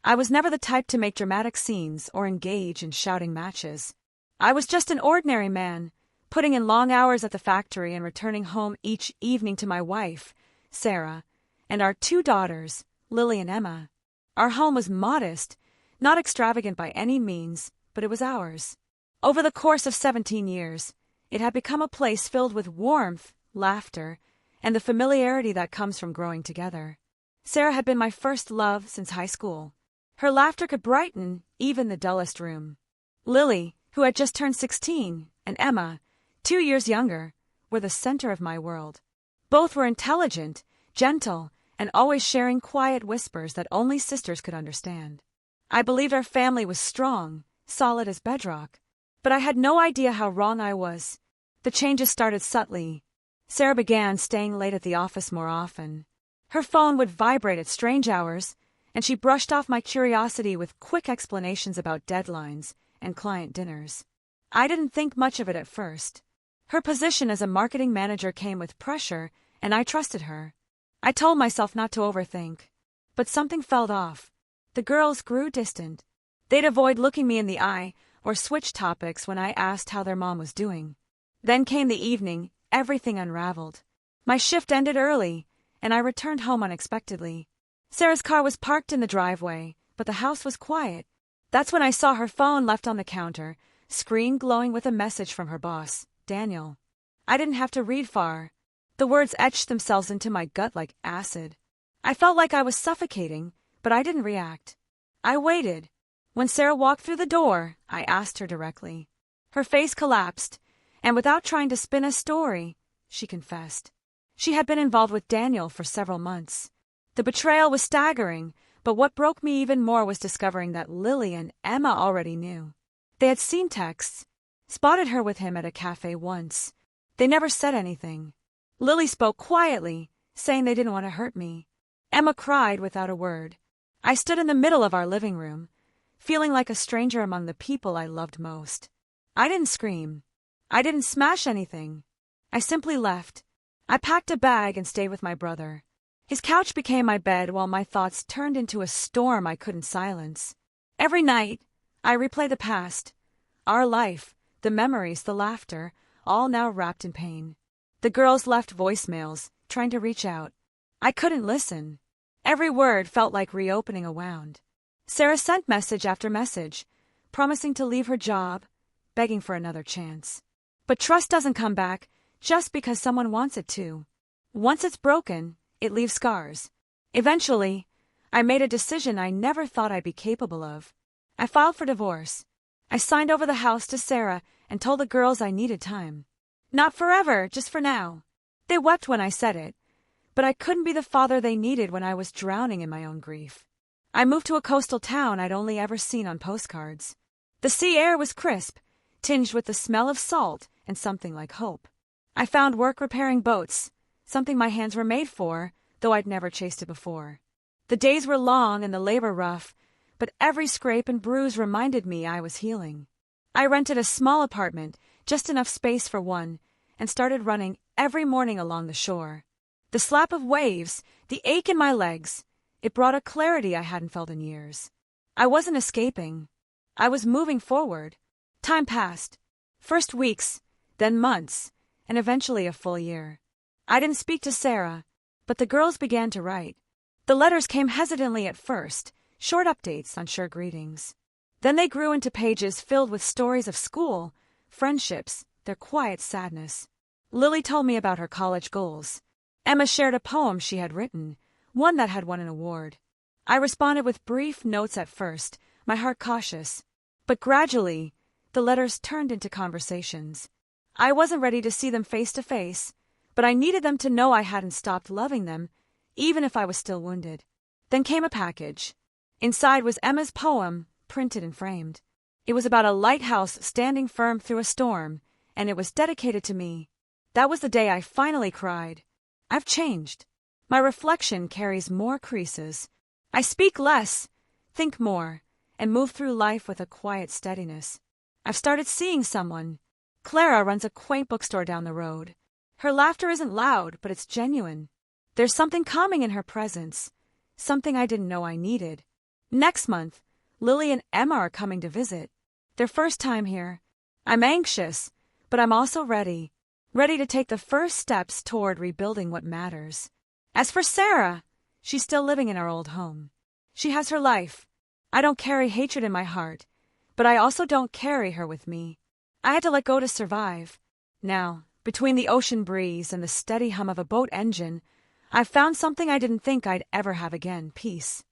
I was never the type to make dramatic scenes or engage in shouting matches. I was just an ordinary man, putting in long hours at the factory and returning home each evening to my wife, Sarah, and our 2 daughters, Lily and Emma. Our home was modest, not extravagant by any means, but it was ours. Over the course of 17 years, it had become a place filled with warmth, laughter, and the familiarity that comes from growing together. Sarah had been my first love since high school. Her laughter could brighten even the dullest room. Lily, who had just turned 16, and Emma, 2 years younger, were the center of my world. Both were intelligent, gentle, and always sharing quiet whispers that only sisters could understand. I believed our family was strong, solid as bedrock, but I had no idea how wrong I was. The changes started subtly. Sarah began staying late at the office more often. Her phone would vibrate at strange hours, and she brushed off my curiosity with quick explanations about deadlines and client dinners. I didn't think much of it at first. Her position as a marketing manager came with pressure, and I trusted her. I told myself not to overthink. But something felt off. The girls grew distant. They'd avoid looking me in the eye or switch topics when I asked how their mom was doing. Then came the evening, everything unraveled. My shift ended early, and I returned home unexpectedly. Sarah's car was parked in the driveway, but the house was quiet. That's when I saw her phone left on the counter, screen glowing with a message from her boss, Daniel. I didn't have to read far. The words etched themselves into my gut like acid. I felt like I was suffocating, but I didn't react. I waited. When Sarah walked through the door, I asked her directly. Her face collapsed, and without trying to spin a story, she confessed. She had been involved with Daniel for several months. The betrayal was staggering, but what broke me even more was discovering that Lily and Emma already knew. They had seen texts, spotted her with him at a cafe once. They never said anything. Lily spoke quietly, saying they didn't want to hurt me. Emma cried without a word. I stood in the middle of our living room, feeling like a stranger among the people I loved most. I didn't scream. I didn't smash anything. I simply left. I packed a bag and stayed with my brother. His couch became my bed while my thoughts turned into a storm I couldn't silence. Every night, I replay the past. Our life, the memories, the laughter, all now wrapped in pain. The girls left voicemails, trying to reach out. I couldn't listen. Every word felt like reopening a wound. Sarah sent message after message, promising to leave her job, begging for another chance. But trust doesn't come back just because someone wants it to. Once it's broken, it leaves scars. Eventually, I made a decision I never thought I'd be capable of. I filed for divorce. I signed over the house to Sarah and told the girls I needed time. Not forever, just for now. They wept when I said it, but I couldn't be the father they needed when I was drowning in my own grief. I moved to a coastal town I'd only ever seen on postcards. The sea air was crisp, tinged with the smell of salt and something like hope. I found work repairing boats, something my hands were made for, though I'd never chased it before. The days were long and the labor rough, but every scrape and bruise reminded me I was healing. I rented a small apartment, just enough space for one, and started running every morning along the shore. The slap of waves, the ache in my legs, it brought a clarity I hadn't felt in years. I wasn't escaping. I was moving forward. Time passed. First weeks, then months, and eventually a full year. I didn't speak to Sarah, but the girls began to write. The letters came hesitantly at first, short updates, unsure greetings. Then they grew into pages filled with stories of school, friendships, their quiet sadness. Lily told me about her college goals. Emma shared a poem she had written, one that had won an award. I responded with brief notes at first, my heart cautious. But gradually, the letters turned into conversations. I wasn't ready to see them face to face, but I needed them to know I hadn't stopped loving them, even if I was still wounded. Then came a package. Inside was Emma's poem, printed and framed. It was about a lighthouse standing firm through a storm, and it was dedicated to me. That was the day I finally cried. I've changed. My reflection carries more creases. I speak less, think more, and move through life with a quiet steadiness. I've started seeing someone. Clara runs a quaint bookstore down the road. Her laughter isn't loud, but it's genuine. There's something calming in her presence, something I didn't know I needed. Next month, Lily and Emma are coming to visit. Their first time here. I'm anxious, but I'm also ready. Ready to take the first steps toward rebuilding what matters. As for Sarah, she's still living in our old home. She has her life. I don't carry hatred in my heart, but I also don't carry her with me. I had to let go to survive. Now, between the ocean breeze and the steady hum of a boat engine, I've found something I didn't think I'd ever have again: peace.